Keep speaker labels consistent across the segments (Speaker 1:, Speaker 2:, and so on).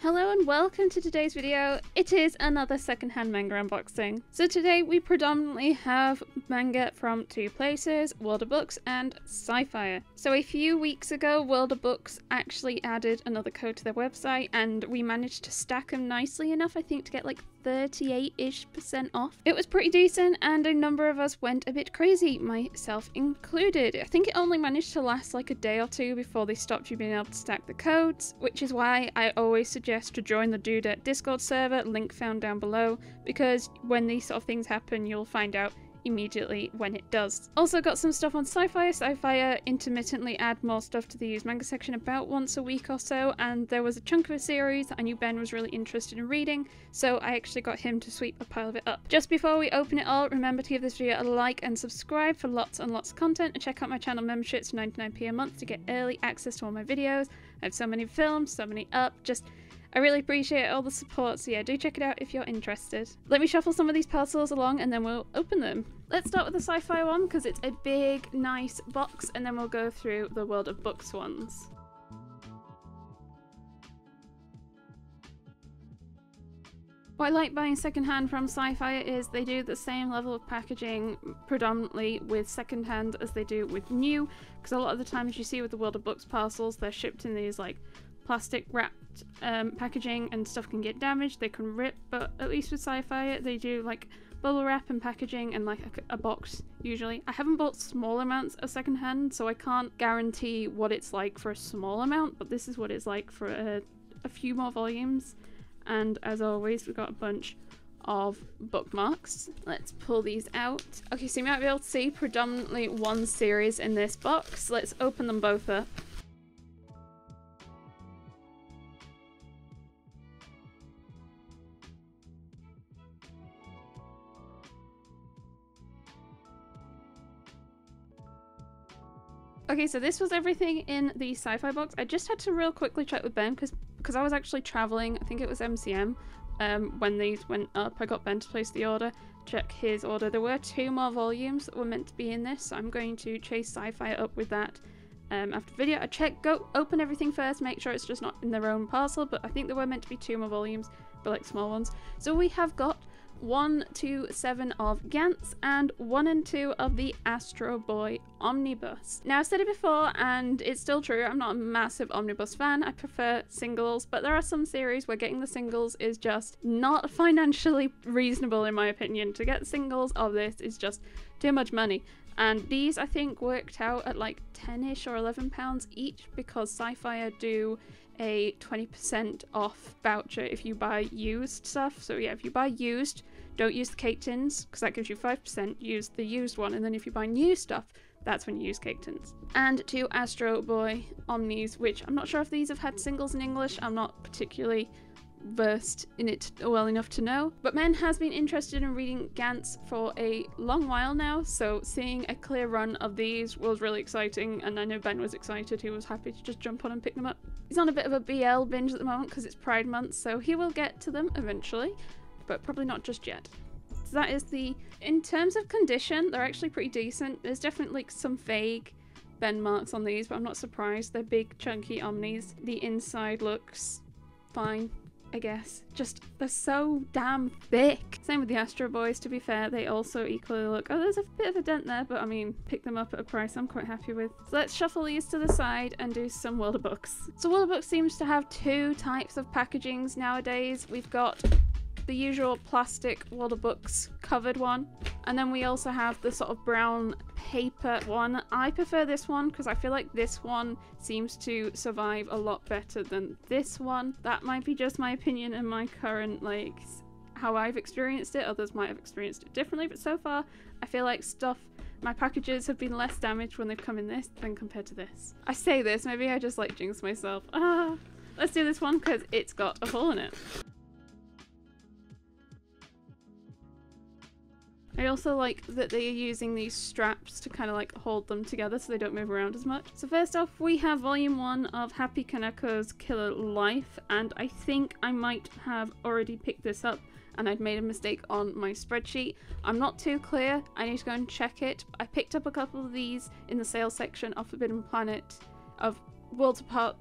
Speaker 1: Hello and welcome to today's video. It is another secondhand manga unboxing. So today we predominantly have manga from two places, World of Books and SciFier. So a few weeks ago, World of Books actually added another code to their website and we managed to stack them nicely enough, I think, to get like 38% off. It was pretty decent and a number of us went a bit crazy, myself included. I think it only managed to last like a day or two before they stopped you being able to stack the codes, which is why I always suggest to join the Dudet Discord server, link found down below, because when these sort of things happen you'll find out immediately when it does. Also got some stuff on SciFier. SciFier intermittently add more stuff to the used manga section about once a week or so, and there was a chunk of a series that I knew Ben was really interested in reading, so I actually got him to sweep a pile of it up. Just before we open it all, remember to give this video a like and subscribe for lots and lots of content, and check out my channel memberships for 99p a month to get early access to all my videos. I have so many films, so many up, I really appreciate all the support, so yeah, do check it out if you're interested. Let me shuffle some of these parcels along and then we'll open them. Let's start with the SciFier one because it's a big, nice box, and then we'll go through the World of Books ones. What I like buying secondhand from SciFier is they do the same level of packaging predominantly with secondhand as they do with new, because a lot of the times you see with the World of Books parcels, they're shipped in these like plastic wrapped packaging and stuff can get damaged, they can rip, but at least with SciFier they do like bubble wrap and packaging and like a box usually. I haven't bought small amounts of secondhand, so I can't guarantee what it's like for a small amount, but this is what it's like for a few more volumes. And as always, we've got a bunch of bookmarks. Let's pull these out. Okay, so you might be able to see predominantly one series in this box. Let's open them both up. Okay, so this was everything in the SciFier box. I just had to real quickly check with Ben because I was actually traveling. I think it was MCM when these went up. I got Ben to place the order, check his order. There were 2 more volumes that were meant to be in this, so I'm going to chase SciFier up with that after the video. Go open everything first, make sure it's just not in their own parcel, but I think there were meant to be 2 more volumes, but like small ones. So we have got 1 to 7 of Gantz and 1 and 2 of the Astro Boy Omnibus. Now, I've said it before and it's still true, I'm not a massive omnibus fan, I prefer singles, but there are some series where getting the singles is just not financially reasonable in my opinion. To get singles of this is just too much money. And these I think worked out at like 10ish or £11 each because SciFier do a 20% off voucher if you buy used stuff. So yeah, if you buy used, don't use the Caketinz because that gives you 5%, use the used one, and then if you buy new stuff, that's when you use Caketinz. And 2 Astro Boy Omnis, which I'm not sure if these have had singles in English, I'm not particularly versed in it well enough to know, but Ben has been interested in reading Gantz for a long while now, so seeing a clear run of these was really exciting, and I know Ben was excited. He was happy to just jump on and pick them up. He's on a bit of a BL binge at the moment because it's Pride Month, so he will get to them eventually, but probably not just yet. So that is in terms of condition, they're actually pretty decent. There's definitely some vague Ben marks on these, but I'm not surprised. They're big chunky Omnis. The inside looks fine, I guess. Just, they're so damn thick. Same with the Astro Boys, to be fair. They also equally look... Oh, there's a bit of a dent there, but I mean, pick them up at a price I'm quite happy with. So let's shuffle these to the side and do some World of Books. So World of Books seems to have 2 types of packagings nowadays. We've got the usual plastic World of Books covered one, and then we also have the sort of brown paper one. I prefer this one because I feel like this one seems to survive a lot better than this one. That might be just my opinion and my current, like, how I've experienced it. Others might have experienced it differently, but so far I feel like my packages have been less damaged when they've come in this than compared to this. I say this, maybe I just like jinx myself. Let's do this one because it's got a hole in it. I also like that they are using these straps to kind of like hold them together so they don't move around as much. So first off, we have volume 1 of Happy Kaneko's Killer Life, and I think I might have already picked this up and I'd made a mistake on my spreadsheet. I'm not too clear, I need to go and check it. I picked up a couple of these in the sales section of Forbidden Planet of Worlds Apart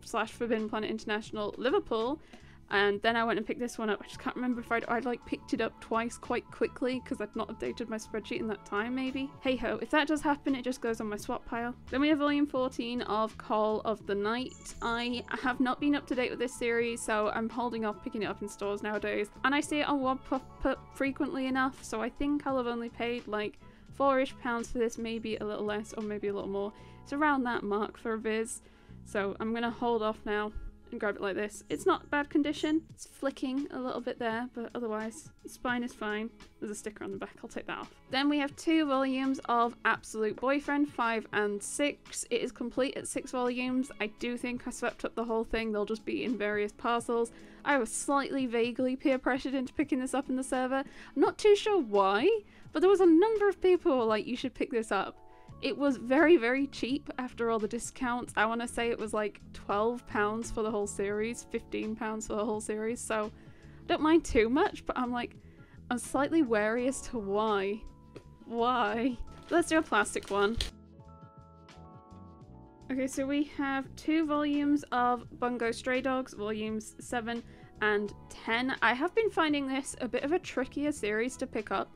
Speaker 1: / Forbidden Planet International Liverpool. And then I went and picked this one up. I just can't remember if I'd like picked it up twice quite quickly because I'd not updated my spreadsheet in that time, maybe. Hey ho, if that does happen, it just goes on my swap pile. Then we have volume 14 of Call of the Night. I have not been up to date with this series, so I'm holding off picking it up in stores nowadays. And I see it on Wattpad frequently enough, so I think I'll have only paid like £4-ish for this, maybe a little less or maybe a little more. It's around that mark for a Viz, so I'm gonna hold off now and grab it like this. It's not bad condition. It's flicking a little bit there, but otherwise the spine is fine. There's a sticker on the back, I'll take that off. Then we have 2 volumes of Absolute Boyfriend, 5 and 6. It is complete at 6 volumes. I do think I swept up the whole thing. They'll just be in various parcels. I was slightly vaguely peer pressured into picking this up in the server. I'm not too sure why, but there was a number of people who were like, you should pick this up. It was very, very cheap after all the discounts. I want to say it was like £12 for the whole series, £15 for the whole series, so I don't mind too much, but I'm slightly wary as to why. Why? Let's do a plastic one. Okay, so we have 2 volumes of Bungo Stray Dogs, volumes 7 and 10. I have been finding this a bit of a trickier series to pick up.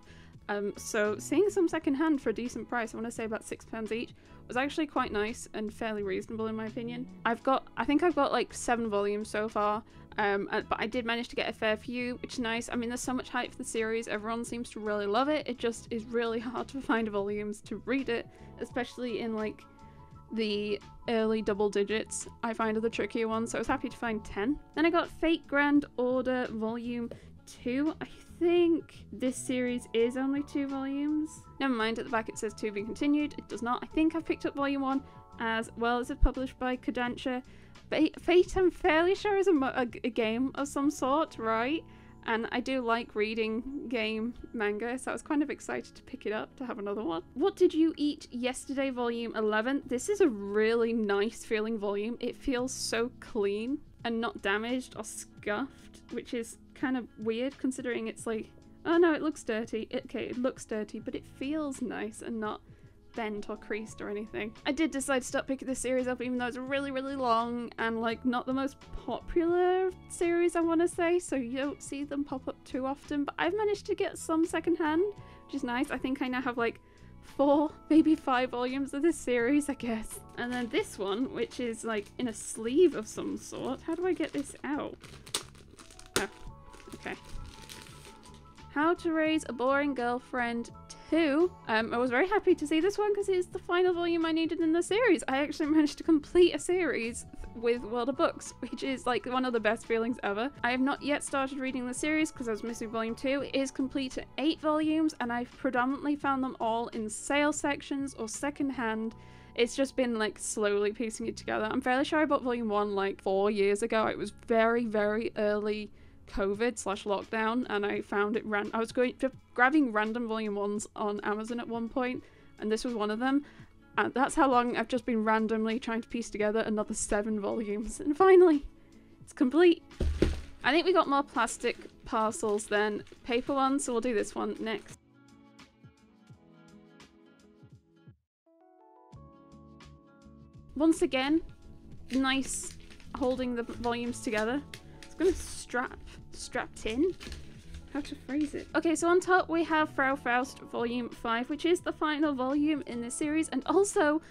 Speaker 1: So seeing some secondhand for a decent price, I want to say about £6 each, was actually quite nice and fairly reasonable in my opinion. I think I've got like 7 volumes so far, but I did manage to get a fair few, which is nice. I mean, there's so much hype for the series, everyone seems to really love it. It just is really hard to find volumes to read it, especially in like the early double digits. I find are the trickier ones, so I was happy to find 10. Then I got Fate Grand Order Volume 2. I think this series is only 2 volumes. Never mind, at the back it says to be continued. It does not. I think I've picked up volume 1 as well as it's published by Kodansha. Fate, I'm fairly sure, is a game of some sort, right? And I do like reading game manga, so I was kind of excited to pick it up to have another one. What Did You Eat Yesterday Volume 11. This is a really nice feeling volume. It feels so clean and not damaged or scuffed, which is kind of weird considering it's like, oh no, it looks dirty. Okay, it looks dirty, but it feels nice and not bent or creased or anything. I did decide to stop picking this series up even though it's really, really long and like not the most popular series, I want to say, so you don't see them pop up too often, but I've managed to get some secondhand, which is nice. I think I now have like 4, maybe 5 volumes of this series, I guess. And then this one, which is like in a sleeve of some sort. How do I get this out? Oh, okay. How to Raise a Boring Girlfriend 2. I was very happy to see this one because it's the final volume I needed in the series. I actually managed to complete a series with World of Books, which is like one of the best feelings ever. I have not yet started reading the series because I was missing volume 2. It is complete to 8 volumes and I've predominantly found them all in sale sections or secondhand. It's just been like slowly piecing it together. I'm fairly sure I bought volume 1 like 4 years ago. It was very, very early COVID/lockdown and I found it I was grabbing random volume 1s on Amazon at one point and this was one of them, and that's how long I've just been randomly trying to piece together another 7 volumes, and finally it's complete. I think we got more plastic parcels than paper ones, so we'll do this one next. Once again, nice holding the volumes together. It's gonna strapped in. How to phrase it? Okay, so on top we have Frau Faust Volume 5, which is the final volume in this series, and also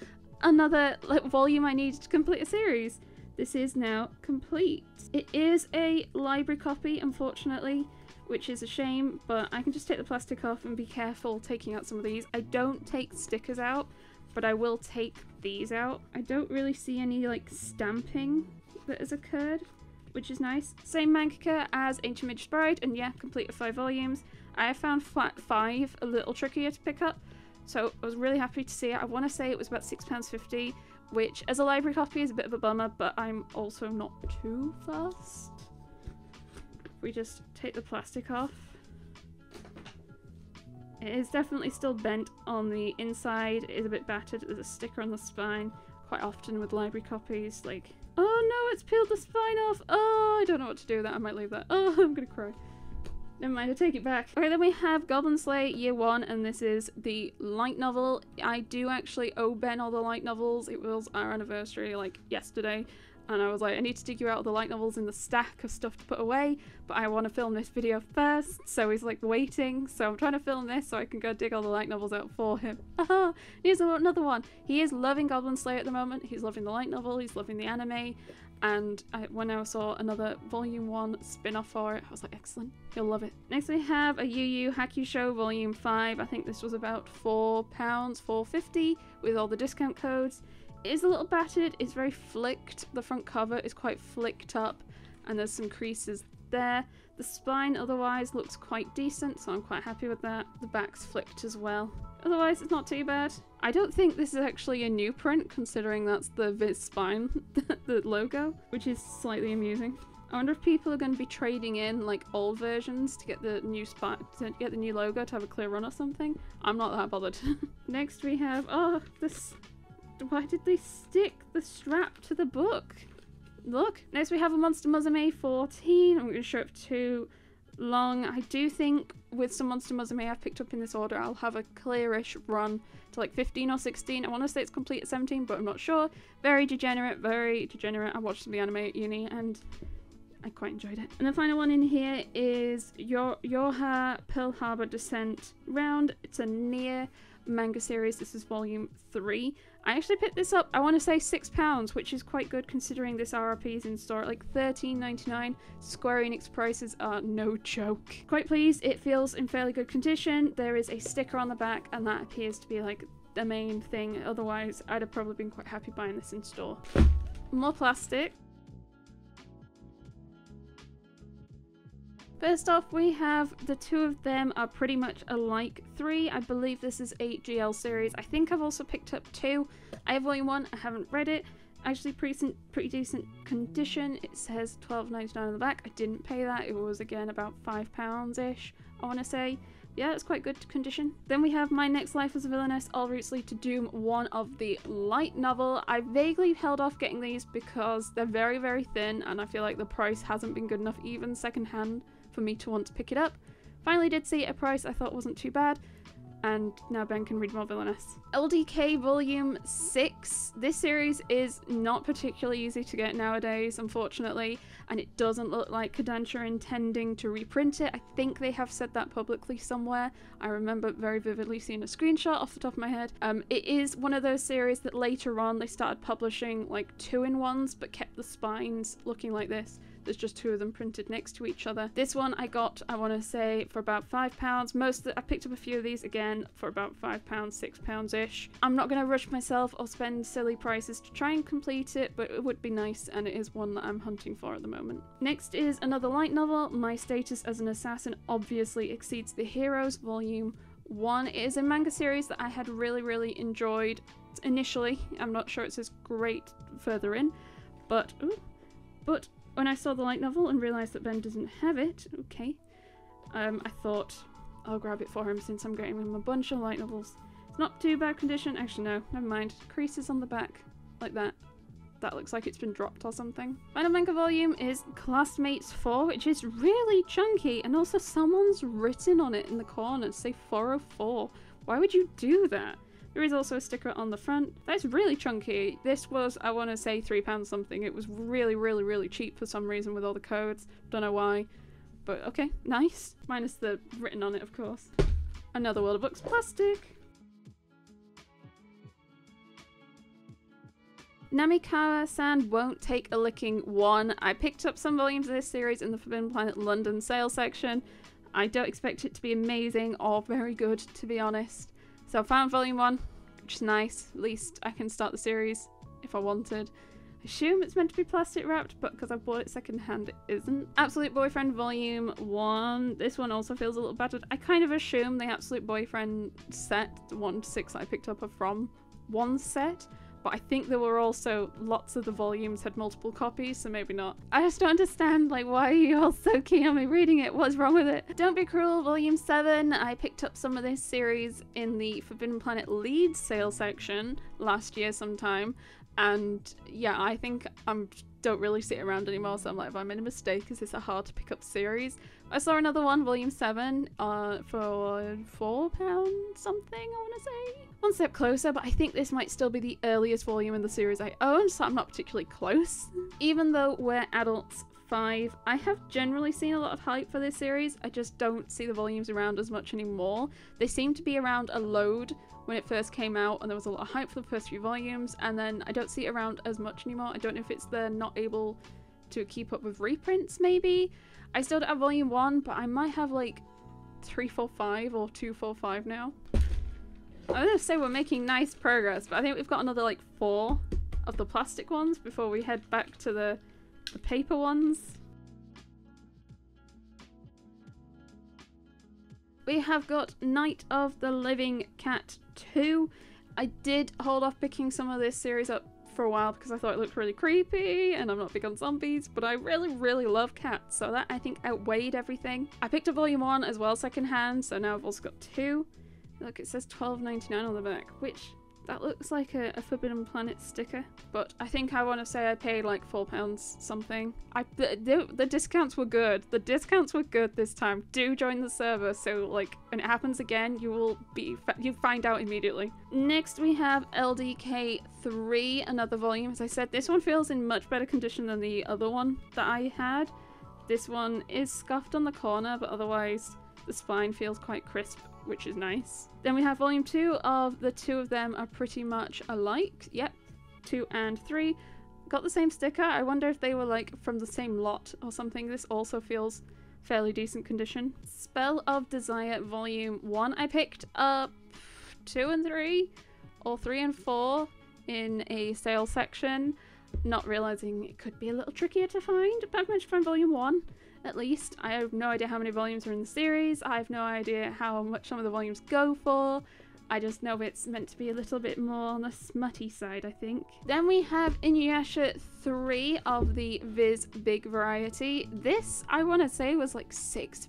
Speaker 1: another volume I needed to complete a series. This is now complete. It is a library copy, unfortunately, which is a shame, but I can just take the plastic off and be careful taking out some of these. I don't take stickers out, but I will take these out. I don't really see any like stamping that has occurred, which is nice. Same mangaka as Ancient Mage's Bride, and yeah, complete with 5 volumes. I have found flat 5 a little trickier to pick up, so I was really happy to see it. I want to say it was about £6.50, which as a library copy is a bit of a bummer, but I'm also not too fussed. If we just take the plastic off. It is definitely still bent on the inside, it is a bit battered, there's a sticker on the spine. Quite often with library copies, like, oh no, it's peeled the spine off. Oh, I don't know what to do with that. I might leave that. Oh, I'm gonna cry. Never mind, I take it back. Okay, then we have Goblin Slayer Year 1, and this is the light novel. I do actually owe Ben all the light novels. It was our anniversary, like, yesterday, and I was like, I need to dig you out all the light novels in the stack of stuff to put away, but I want to film this video first, so he's like waiting, so I'm trying to film this so I can go dig all the light novels out for him. Aha! Here's another one. He is loving Goblin Slayer at the moment, he's loving the light novel, he's loving the anime, and when I saw another volume 1 spin-off for it, I was like, excellent, he'll love it. Next we have a Yu Yu Hakusho volume 5. I think this was about £4, £4.50 with all the discount codes. It is a little battered, it's very flicked, the front cover is quite flicked up and there's some creases there. The spine otherwise looks quite decent, so I'm quite happy with that. The back's flicked as well. Otherwise it's not too bad. I don't think this is actually a new print, considering that's the Viz spine, the logo, which is slightly amusing. I wonder if people are going to be trading in like old versions to get the new spine, to get the new logo to have a clear run or something. I'm not that bothered. Next we have, oh, this. Why did they stick the strap to the book? Look. Next we have a Monster Musume 14. I'm going to show it too long. I do think with some Monster Musume I've picked up in this order, I'll have a clearish run to like 15 or 16. I want to say it's complete at 17, but I'm not sure. Very degenerate, very degenerate. I watched the anime at uni and I quite enjoyed it. And the final one in here is Yoha Pearl Harbor Descent Round. It's a Nier manga series. This is volume 3. I actually picked this up, I want to say £6, which is quite good considering this RRP is in store at like $13.99. Square Enix prices are no joke. Quite pleased, it feels in fairly good condition. There is a sticker on the back and that appears to be like the main thing. Otherwise, I'd have probably been quite happy buying this in store. More plastic. First off, we have the two of them are pretty much alike. 3, I believe this is a GL series. I think I've also picked up 2. I have volume 1, I haven't read it. Actually pretty decent condition. It says $12.99 on the back. I didn't pay that. It was again about £5-ish, I want to say. Yeah, it's quite good condition. Then we have My Next Life as a Villainess, All Routes Lead to Doom, one of the light novel. I vaguely held off getting these because they're very, very thin and I feel like the price hasn't been good enough even secondhand for me to want to pick it up. Finally did see a price I thought wasn't too bad, and now Ben can read more Villainess. LDK Volume 6. This series is not particularly easy to get nowadays, unfortunately, and it doesn't look like Kodansha are intending to reprint it. I think they have said that publicly somewhere. I remember very vividly seeing a screenshot off the top of my head. It is one of those series that later on they started publishing like 2-in-1s but kept the spines looking like this. There's just 2 of them printed next to each other. This one I got, I want to say, for about £5. I picked up a few of these again for about £5, £6-ish. I'm not going to rush myself or spend silly prices to try and complete it, but it would be nice, and it is one that I'm hunting for at the moment. Next is another light novel, My Status as an Assassin Obviously Exceeds the Heroes, Volume 1. It is a manga series that I had really, really enjoyed initially. I'm not sure it's as great further in, but when I saw the light novel and realised that Ben doesn't have it, okay, I thought I'll grab it for him since I'm getting him a bunch of light novels. It's not too bad condition. Actually, no, never mind. Creases on the back, like that. That looks like it's been dropped or something. Final manga volume is Classmates 4, which is really chunky, and also someone's written on it in the corner, say 404. Why would you do that? There is also a sticker on the front. That's really chunky. This was, I want to say, £3 something. It was really, really, really cheap for some reason with all the codes. Don't know why. But okay, nice. Minus the written on it, of course. Another World of Books plastic. Namikawa-san Won't Take a Licking 1. I picked up some volumes of this series in the Forbidden Planet London sale section. I don't expect it to be amazing or very good, to be honest. So I found volume 1, which is nice. At least I can start the series if I wanted. I assume it's meant to be plastic wrapped, but because I bought it secondhand, it isn't. Absolute Boyfriend volume 1. This one also feels a little battered. I kind of assume the Absolute Boyfriend set, the 1 to 6 that I picked up are from one set. But I think there were also lots of the volumes had multiple copies, so maybe not. I just don't understand, like, why are you all so keen on me reading it? What's wrong with it? Don't Be Cruel, Volume 7. I picked up some of this series in the Forbidden Planet Leeds sale section last year sometime. And yeah, I think I'm don't really see it around anymore, so I'm like, if I made a mistake, is this a hard to pick up series? I saw another one, volume 7, for £4 something, I want to say. One step closer, but I think this might still be the earliest volume in the series I own, so I'm not particularly close. Even though we're adults 5, I have generally seen a lot of hype for this series. I just don't see the volumes around as much anymore. They seem to be around a load when it first came out, and there was a lot of hype for the first few volumes, and then I don't see it around as much anymore. I don't know if it's they're not able to keep up with reprints, maybe. I still don't have volume 1, but I might have like 345 or 245 now. I was gonna say we're making nice progress, but I think we've got another like 4 of the plastic ones before we head back to the paper ones. We have got Night of the Living Cat 2. I did hold off picking some of this series up for a while because I thought it looked really creepy and I'm not big on zombies, but I really love cats, so that I think outweighed everything. I picked up volume 1 as well secondhand, so now I've also got 2. Look, it says $12.99 on the back, which that looks like a Forbidden Planet sticker, but I think I want to say I paid like £4 something. The discounts were good. The discounts were good this time. Do join the server, so like when it happens again, you find out immediately. Next we have LDK 3, another volume. As I said, this one feels in much better condition than the other one that I had. This one is scuffed on the corner, but otherwise the spine feels quite crisp, which is nice. Then we have volume 2 of the two of them are pretty much alike. Yep, 2 and 3. Got the same sticker. I wonder if they were like from the same lot or something. This also feels fairly decent condition. Spell of Desire volume 1. I picked up 2 and 3 or 3 and 4 in a sale section, not realizing it could be a little trickier to find, but I've managed to find volume 1. At least. I have no idea how many volumes are in the series. I have no idea how much some of the volumes go for. I just know it's meant to be a little bit more on the smutty side, I think. Then we have Inuyasha 3 of the Viz Big Variety. This, I want to say, was like £6.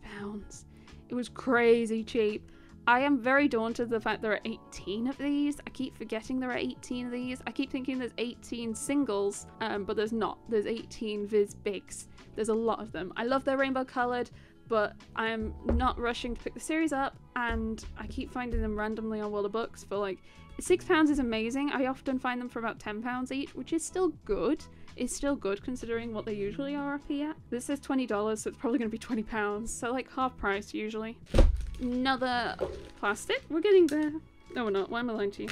Speaker 1: It was crazy cheap. I am very daunted at the fact there are 18 of these. I keep forgetting there are 18 of these. I keep thinking there's 18 singles, but there's not. There's 18 Viz Bigs. There's a lot of them. I love their rainbow coloured, but I'm not rushing to pick the series up, and I keep finding them randomly on World of Books for like £6 is amazing. I often find them for about £10 each, which is still good. It's still good considering what they usually are RP at. This says $20, so it's probably going to be £20, so like half price usually. Another plastic. We're getting there. No, we're not. Why am I lying to you?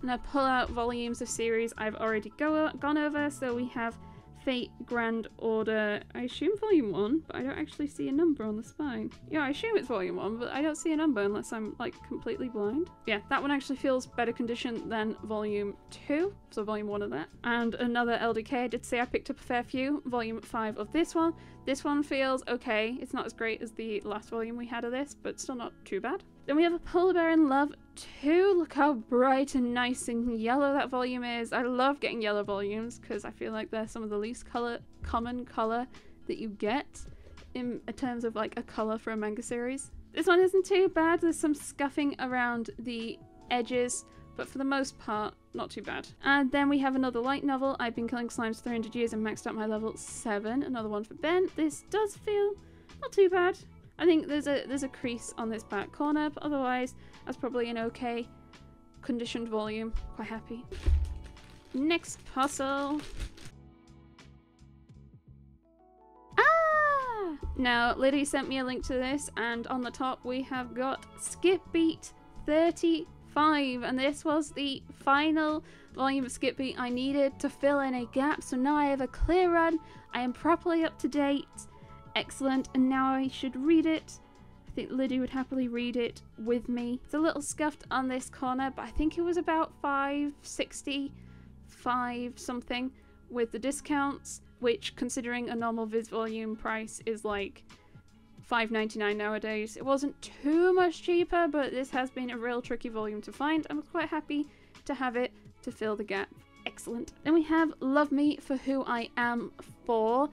Speaker 1: And I pull out volumes of series I've already gone over. So we have Fate Grand Order, I assume volume 1, but I don't actually see a number on the spine. Yeah, I assume it's volume 1, but I don't see a number unless I'm like completely blind. Yeah, that one actually feels better condition than volume 2, so volume 1 of that. And another LDK, I did say I picked up a fair few, volume 5 of this one. This one feels okay. It's not as great as the last volume we had of this, but still not too bad. Then we have a Polar Bear in Love 2. Look how bright and nice and yellow that volume is. I love getting yellow volumes because I feel like they're some of the least common colour that you get in terms of like a colour for a manga series. This one isn't too bad. There's some scuffing around the edges, but for the most part, not too bad. And then we have another light novel, I've Been Killing Slimes for 300 Years and maxed out my level 7. Another one for Ben. This does feel not too bad. I think there's a crease on this back corner, but otherwise that's probably an okay conditioned volume. Quite happy. Next puzzle. Ah! Now, Liddy sent me a link to this, and on the top we have got Skip Beat 35, and this was the final volume of Skip Beat I needed to fill in a gap, so now I have a clear run. I am properly up to date. Excellent, and now I should read it. I think Liddy would happily read it with me. It's a little scuffed on this corner, but I think it was about $5.65 something with the discounts, which considering a normal Viz volume price is like $5.99 nowadays. It wasn't too much cheaper, but this has been a real tricky volume to find. I'm quite happy to have it to fill the gap. Excellent. Then we have Love Me for Who I Am 4.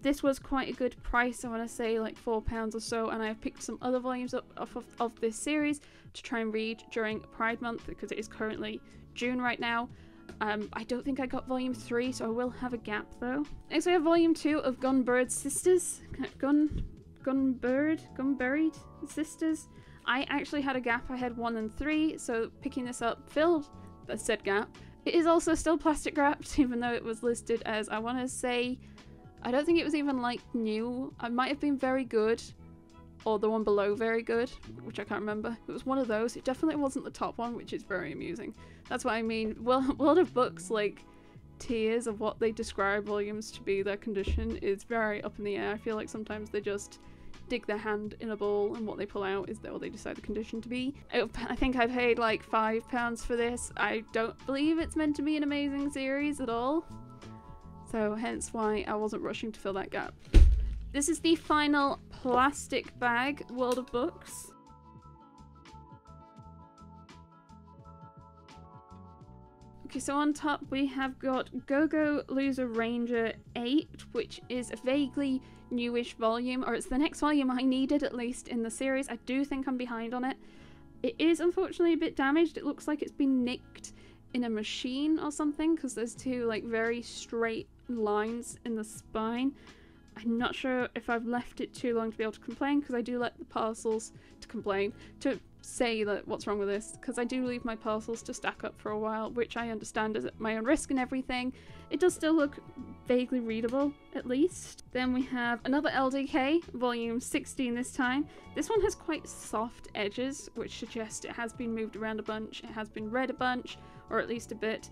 Speaker 1: This was quite a good price, I want to say like £4 or so, and I have picked some other volumes up of this series to try and read during Pride Month because it is currently June right now. I don't think I got volume 3, so I will have a gap though. Next we have volume 2 of Gunbird Sisters. Gunburied Sisters. I actually had a gap. I had 1 and 3, so picking this up filled the said gap. It is also still plastic wrapped, even though it was listed as, I want to say, I don't think it was even like new. I might have been very good, or the one below very good, which I can't remember. It was one of those. It definitely wasn't the top one, which is very amusing. That's what I mean. Well, World of Books, like, tiers of what they describe volumes to be, their condition, is very up in the air. I feel like sometimes they just dig their hand in a bowl and what they pull out is what they decide the condition to be. I think I paid like £5 for this. I don't believe it's meant to be an amazing series at all. So hence why I wasn't rushing to fill that gap. This is the final plastic bag, World of Books. Okay, so on top we have got Go-Go Loser Ranger 8, which is a vaguely newish volume, or it's the next volume I needed at least in the series. I do think I'm behind on it. It is unfortunately a bit damaged. It looks like it's been nicked in a machine or something, because there's two like very straight lines in the spine. I'm not sure if I've left it too long to be able to complain, because I do let the parcels to complain, to say that what's wrong with this, because I do leave my parcels to stack up for a while, which I understand is at my own risk and everything. It does still look vaguely readable, at least. Then we have another LDK, volume 16 this time. This one has quite soft edges, which suggests it has been moved around a bunch, it has been read a bunch, or at least a bit,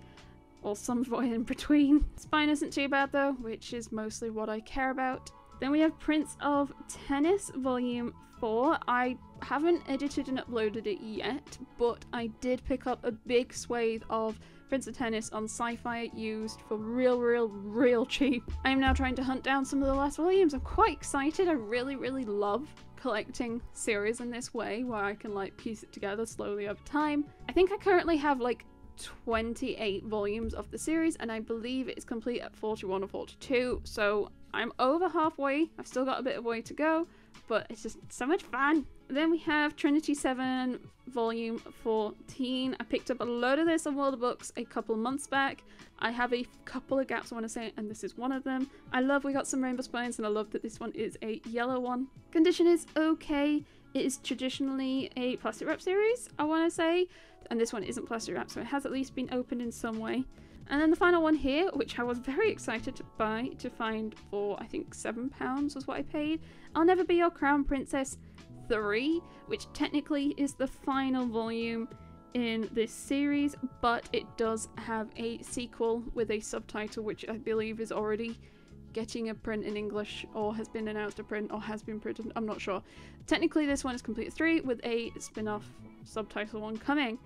Speaker 1: or some void in between. Spine isn't too bad though, which is mostly what I care about. Then we have Prince of Tennis volume 4. I haven't edited and uploaded it yet, but I did pick up a big swathe of Prince of Tennis on SciFier used for real cheap. I am now trying to hunt down some of the last volumes. I'm quite excited. I really love collecting series in this way, where I can like piece it together slowly over time. I think I currently have like 28 volumes of the series, and I believe it's complete at 41 or 42, so I'm over halfway. I've still got a bit of way to go, but it's just so much fun. Then we have Trinity 7 volume 14. I picked up a load of this on World of Books a couple months back. I have a couple of gaps I want to say, and this is one of them. I love we got some rainbow spines, and I love that this one is a yellow one. Condition is okay. It is traditionally a plastic wrap series, I want to say, and this one isn't plastic wrap, so it has at least been opened in some way. And then the final one here, which I was very excited to buy, to find for, I think £7 was what I paid. I'll Never Be Your Crown Princess 3, which technically is the final volume in this series, but it does have a sequel with a subtitle, which I believe is already getting a print in English, or has been announced a print, or has been printed, I'm not sure. Technically this one is complete 3 with a spin-off subtitle one coming.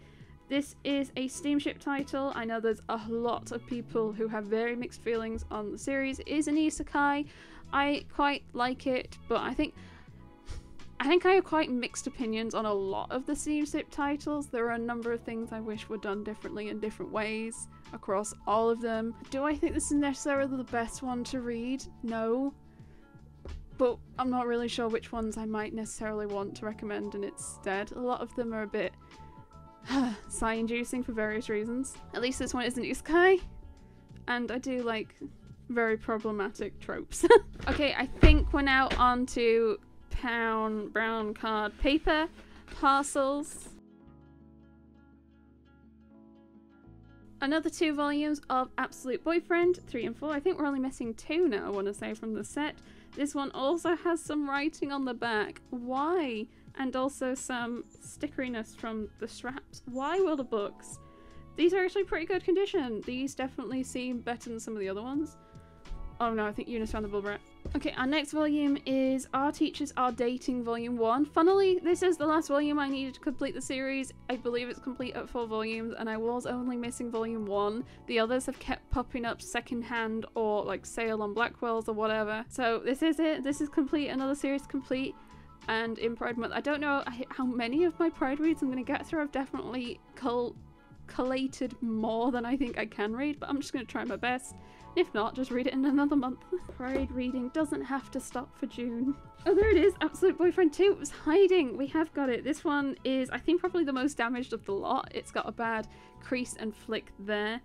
Speaker 1: This is a steamship title. I know there's a lot of people who have very mixed feelings on the series. It is an isekai. I quite like it, but I think I have quite mixed opinions on a lot of the steamship titles. There are a number of things I wish were done differently in different ways across all of them. Do I think this is necessarily the best one to read? No. But I'm not really sure which ones I might necessarily want to recommend in its stead. A lot of them are a bit sigh-inducing for various reasons. At least this one isn't isekai, and I do like very problematic tropes. Okay, I think we're now on to brown card paper parcels. Another 2 volumes of Absolute Boyfriend, 3 and 4. I think we're only missing 2 now, I want to say, from the set. This one also has some writing on the back. Why? And also some stickeriness from the straps. Why, World of Books? These are actually pretty good condition. These definitely seem better than some of the other ones. Oh no, I think Eunice found the bubble wrap. Okay, our next volume is Our Teachers Are Dating Volume 1. Funnily, this is the last volume I needed to complete the series. I believe it's complete at 4 volumes, and I was only missing Volume 1. The others have kept popping up secondhand or like sale on Blackwell's or whatever. So this is it. This is complete. Another series complete. And in Pride Month, I don't know how many of my Pride reads I'm going to get through. I've definitely collated more than I think I can read, but I'm just going to try my best. If not, just read it in another month. Pride reading doesn't have to stop for June. Oh, there it is. Absolute Boyfriend 2. It was hiding. We have got it. This one is, I think, probably the most damaged of the lot. It's got a bad crease and flick there.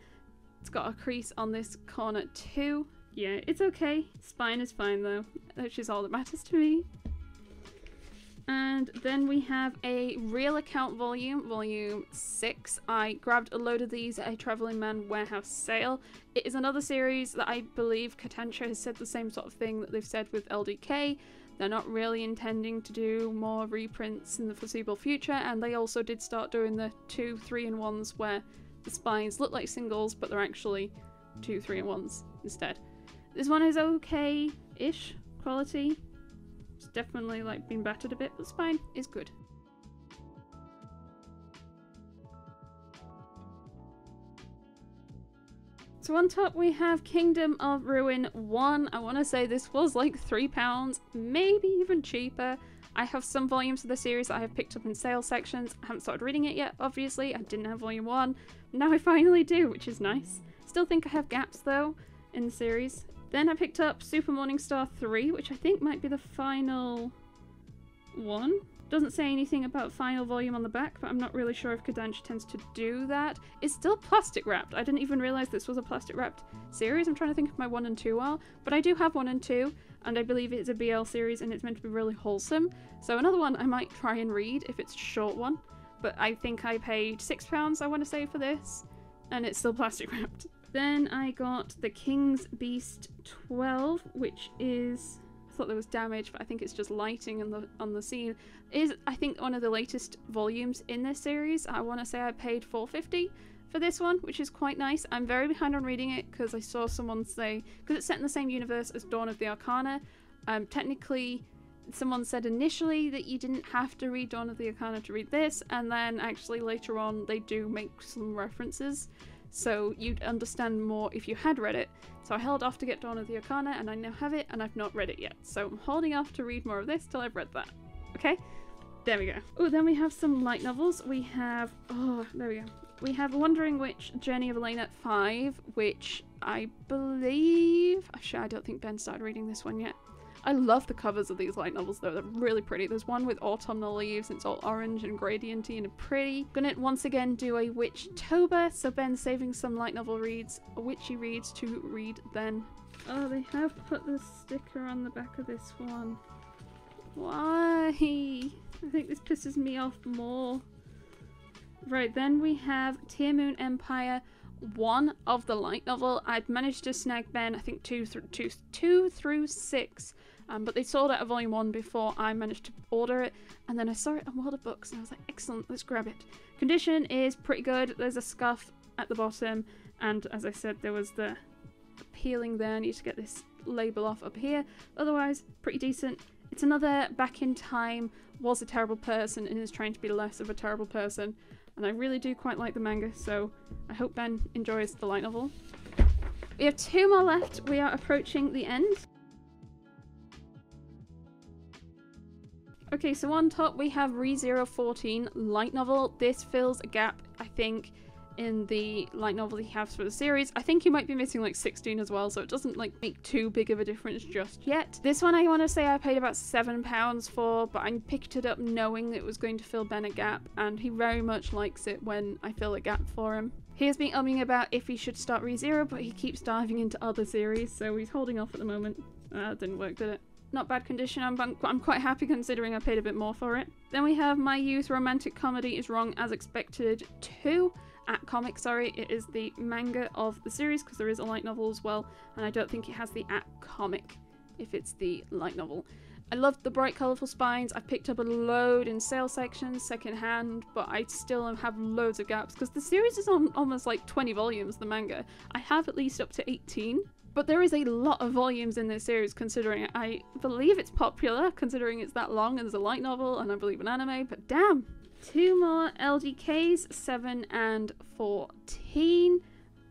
Speaker 1: It's got a crease on this corner too. Yeah, it's okay. Spine is fine though, which is all that matters to me. And then we have a real account volume, volume 6. I grabbed a load of these at a Traveling Man warehouse sale. It is another series that I believe Caketinz has said the same sort of thing that they've said with LDK. They're not really intending to do more reprints in the foreseeable future, and they also did start doing the 2 3-in-1s where the spines look like singles, but they're actually 2 3-in-1s instead. This one is okay-ish quality. It's definitely like been battered a bit, but spine is good. So on top we have Kingdom of Ruin 1. I want to say this was like £3, maybe even cheaper. I have some volumes of the series that I have picked up in sale sections. I haven't started reading it yet, obviously. I didn't have volume 1. Now I finally do, which is nice. Still think I have gaps though in the series. Then I picked up Super Morningstar 3, which I think might be the final one. Doesn't say anything about final volume on the back, but I'm not really sure if Caketinz tends to do that. It's still plastic wrapped. I didn't even realize this was a plastic wrapped series. I'm trying to think if my 1 and 2 are, but I do have 1 and 2, and I believe it's a BL series and it's meant to be really wholesome. So another one I might try and read if it's a short one, but I think I paid £6, I want to say, for this, and it's still plastic wrapped. Then I got The King's Beast 12, which is, I thought there was damage, but I think it's just lighting on the scene. It is, I think, one of the latest volumes in this series. I want to say I paid £4.50 for this one, which is quite nice. I'm very behind on reading it because I saw someone say, because it's set in the same universe as Dawn of the Arcana, technically someone said initially that you didn't have to read Dawn of the Arcana to read this, and then actually later on they do make some references. So you'd understand more if you had read it. So I held off to get Dawn of the Arcana, and I now have it, and I've not read it yet. So I'm holding off to read more of this till I've read that. Okay? There we go. Oh, then we have some light novels. We have... oh, there we go. We have Wandering Witch, Journey of Elena 5, which I believe... actually, I don't think Ben started reading this one yet. I love the covers of these light novels though, they're really pretty. There's one with autumnal leaves, and it's all orange and gradienty and pretty. Gonna once again do a Witchtober, so Ben's saving some light novel reads, witchy reads to read then. Oh, they have put the sticker on the back of this one. Why? I think this pisses me off more. Right, then we have Tear Moon Empire 1 of the light novel. I'd managed to snag Ben, I think 2 through 6. But they sold out of volume 1 before I managed to order it, and then I saw it on World of Books and I was like, excellent, let's grab it. Condition is pretty good. There's a scuff at the bottom, and as I said, there was the peeling there. I need to get this label off up here. Otherwise, pretty decent. It's another back in time, was a terrible person and is trying to be less of a terrible person, and I really do quite like the manga, so I hope Ben enjoys the light novel. We have 2 more left. We are approaching the end. Okay, so on top we have ReZero14 light novel. This fills a gap, I think, in the light novel he has for the series. I think he might be missing like 16 as well, so it doesn't like make too big of a difference just yet. This one I want to say I paid about £7 for, but I picked it up knowing it was going to fill Ben a gap, and he very much likes it when I fill a gap for him. He has been umming about if he should start ReZero, but he keeps diving into other series, so he's holding off at the moment. That didn't work, did it? Not bad condition. I'm quite happy considering I paid a bit more for it. Then we have My Youth Romantic Comedy is Wrong as Expected 2. At Comic, sorry. It is the manga of the series because there is a light novel as well, and I don't think it has the at comic if it's the light novel. I loved the bright colourful spines. I've picked up a load in sale sections, second hand, but I still have loads of gaps because the series is on almost like 20 volumes, the manga. I have at least up to 18. But there is a lot of volumes in this series considering I believe it's popular, considering it's that long and there's a light novel and I believe an anime, but damn! 2 more LDKs, 7 and 14.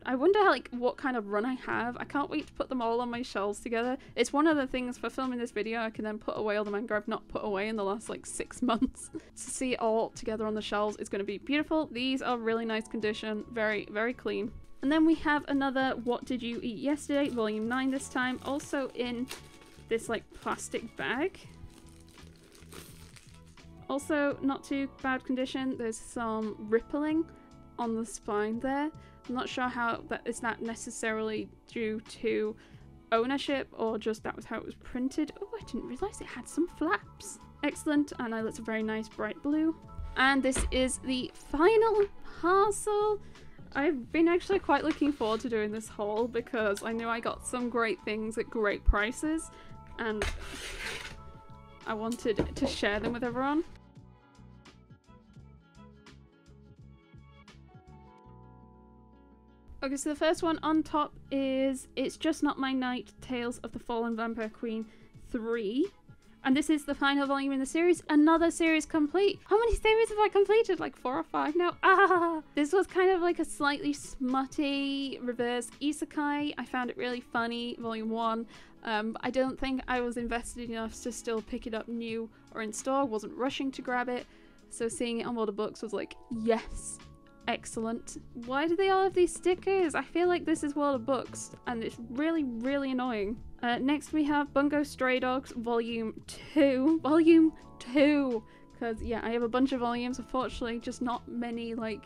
Speaker 1: I wonder like what kind of run I have. I can't wait to put them all on my shelves together. It's one of the things for filming this video. I can then put away all the manga I've not put away in the last like 6 months. To see it all together on the shelves is going to be beautiful. These are really nice condition, very, very clean. And then we have another What Did You Eat Yesterday, volume 9 this time, also in this like plastic bag. Also not too bad condition. There's some rippling on the spine there. I'm not sure how that is not necessarily due to ownership or just that was how it was printed. Oh, I didn't realise it had some flaps. Excellent, and it looks a very nice bright blue. And this is the final parcel. I've been actually quite looking forward to doing this haul because I knew I got some great things at great prices and I wanted to share them with everyone. Okay, so the first one on top is It's Just Not My Night, Tales of the Fallen Vampire Queen 3. And this is the final volume in the series. Another series complete. How many series have I completed? Like 4 or 5 now? Ah! This was kind of like a slightly smutty reverse isekai. I found it really funny, volume 1. I don't think I was invested enough to still pick it up new or in store. Wasn't rushing to grab it. So seeing it on World of Books was like, yes. Excellent. Why do they all have these stickers? I feel like this is World of Books and it's really, really annoying. Next we have Bungo Stray Dogs Volume 2. Volume 2! Because, yeah, I have a bunch of volumes. Unfortunately, just not many, like,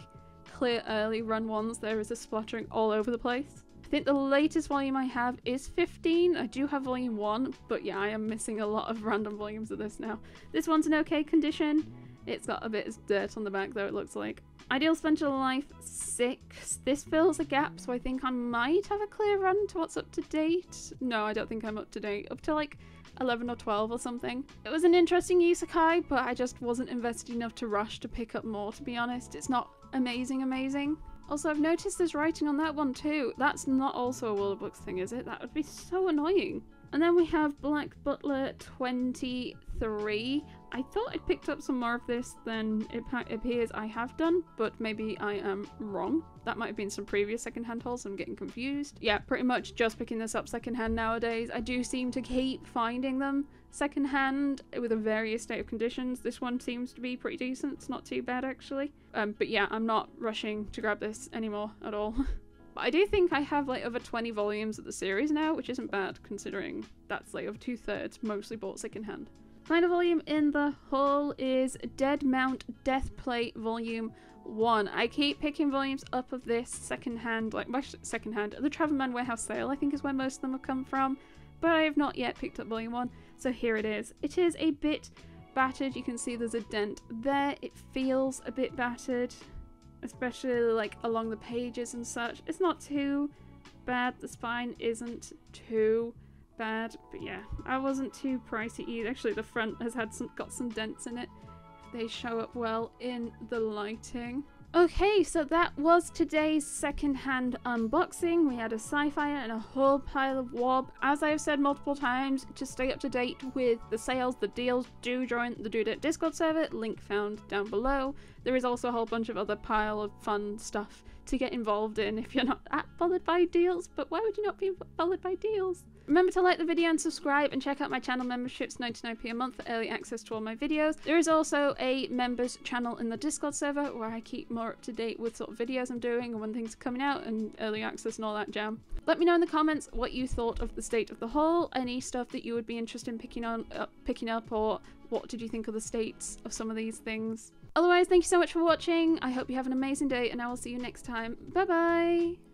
Speaker 1: clear early run ones. There is a splattering all over the place. I think the latest volume I have is 15. I do have volume 1, but yeah, I am missing a lot of random volumes of this now. This one's in okay condition. It's got a bit of dirt on the back, though, it looks like. Ideal Spencer Life 6. This fills a gap, so I think I might have a clear run to what's up to date. No, I don't think I'm up to date. Up to like 11 or 12 or something. It was an interesting isekai, but I just wasn't invested enough to rush to pick up more, to be honest. It's not amazing. Also, I've noticed there's writing on that one too. That's not also a World of Books thing, is it? That would be so annoying. And then we have Black Butler 23. I thought I'd picked up some more of this than it appears I have done, but maybe I am wrong. That might have been some previous secondhand hauls, I'm getting confused. Yeah, pretty much just picking this up secondhand nowadays. I do seem to keep finding them secondhand with a various state of conditions. This one seems to be pretty decent, it's not too bad actually. But yeah, I'm not rushing to grab this anymore at all. But I do think I have like over 20 volumes of the series now, which isn't bad considering that's like over 2/3 mostly bought secondhand. Final volume in the haul is Dead Mount Deathplay Volume 1. I keep picking volumes up of this secondhand, like secondhand, the Travelman Warehouse sale I think is where most of them have come from, but I have not yet picked up volume 1, so here it is. It is a bit battered, you can see there's a dent there, it feels a bit battered, especially like along the pages and such. It's not too bad, the spine isn't too bad, but yeah, I wasn't too pricey either. Actually, the front has got some dents in it. They show up well in the lighting. Okay, so that was today's secondhand unboxing. We had a SciFier and a whole pile of wob. As I have said multiple times, to stay up to date with the sales, the deals, do join the Dude It Discord server, link found down below. There is also a whole bunch of other pile of fun stuff to get involved in if you're not that bothered by deals, but why would you not be bothered by deals? Remember to like the video and subscribe, and check out my channel memberships, 99p a month for early access to all my videos. There is also a members channel in the Discord server where I keep more up to date with sort of videos I'm doing and when things are coming out and early access and all that jam. Let me know in the comments what you thought of the state of the haul, any stuff that you would be interested in picking up, or what did you think of the states of some of these things. Otherwise, thank you so much for watching. I hope you have an amazing day and I will see you next time. Bye bye!